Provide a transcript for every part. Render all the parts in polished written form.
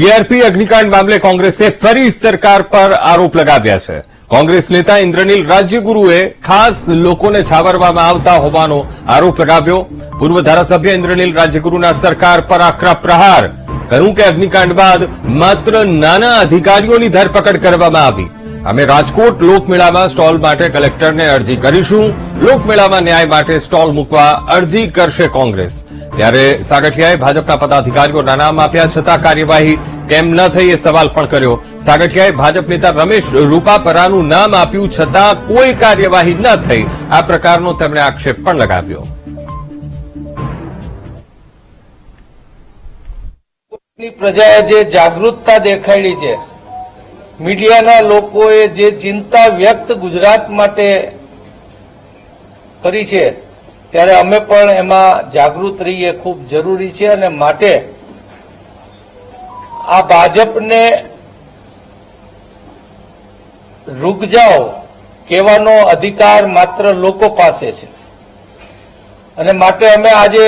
TRP અગ્નિકાંડ મામલે કોંગ્રેસે ફરી સરકાર પર આરોપ લગાવ્યા છે। કોંગ્રેસ નેતા ઇન્દ્રનીલ રાજ્યગુરુએ ખાસ લોકોને છાવરવામાં આવતા હોવાનો આરોપ લગાવ્યો। પૂર્વ ધારાસભ્ય ઇન્દ્રનીલ રાજ્યગુરુના સરકાર પર આકરા પ્રહાર, કહ્યું કે અગ્નિકાંડ બાદ માત્ર નાના અધિકારીઓની ધરપકડ કરવામાં આવી। અમે રાજકોટ લોકમેળામાં સ્ટોલ માટે કલેક્ટરને અરજી કરીશું। લોકમેળામાં ન્યાય માટે સ્ટોલ મૂકવા અરજી કરશે કોંગ્રેસ। ત્યારે સાગઠિયાએ ભાજપના પદાધિકારીઓના નામ આપ્યા છતાં કાર્યવાહી કેમ ન થઈ એ સવાલ પણ કર્યો। સાગઠિયાએ ભાજપ નેતા રમેશ રૂપાપરાનું નામ આપ્યું છતાં કોઈ કાર્યવાહી ન થઈ, આ પ્રકારનો તેમણે આક્ષેપ પણ લગાવ્યો। પ્રજાએ જે જાગૃતતા દેખાડી છે, મીડિયાના લોકોએ જે ચિંતા વ્યક્ત ગુજરાત માટે કરી છે, ત્યારે અમે પણ એમાં જાગૃત રહીએ ખૂબ જરૂરી છે। અને માટે આ ભાજપને રૂક જાઓ કહેવાનો અધિકાર માત્ર લોકો પાસે છે। અને માટે અમે આજે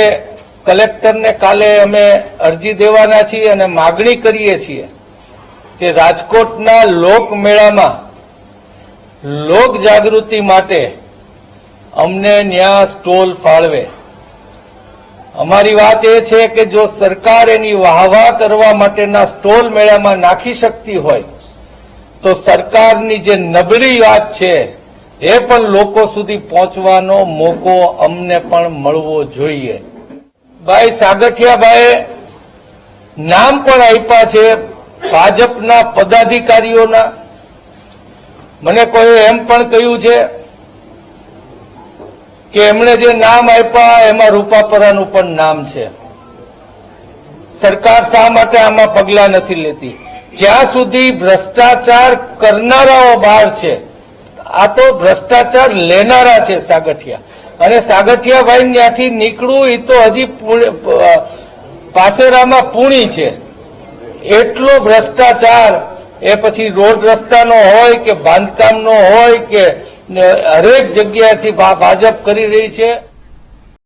કલેક્ટરને કાલે અમે અરજી દેવાના છીએ અને માગણી કરીએ છીએ કે રાજકોટના લોકમેળામાં લોક જાગૃતિ માટે અમને ન્યા સ્ટોલ ફાળવે। અમારી વાત એ છે કે જો સરકાર એની વાહવાહ કરવા માટેના સ્ટોલ મેળામાં નાખી શકતી હોય તો સરકારની જે નબળી વાત છે એ પણ લોકો સુધી પહોંચવાનો મોકો અમને પણ મળવો જોઈએ। ભાઈ સાગઠિયાભાઈએ નામ પણ આપ્યા છે ભાજપના પદાધિકારીઓના। મને કોઈ એમ પણ કહ્યું છે કે એમણે જે નામ આપ્યા એમાં રૂપાપરાનું પણ નામ છે। સરકાર શા માટે આમાં પગલાં નથી લેતી? જ્યાં સુધી ભ્રષ્ટાચાર કરનારાઓ બહાર છે, આ તો ભ્રષ્ટાચાર લેનારા છે સાગઠિયા। અને સાગઠિયાભાઈ ત્યાંથી નીકળવું એ તો હજી પાસેરામાં પૂણી છે। એટલો ભ્રષ્ટાચાર એ પછી રોડ રસ્તાનો હોય કે બાંધકામનો હોય કે હરેક જગ્યાએથી ભાજપ કરી રહી છે।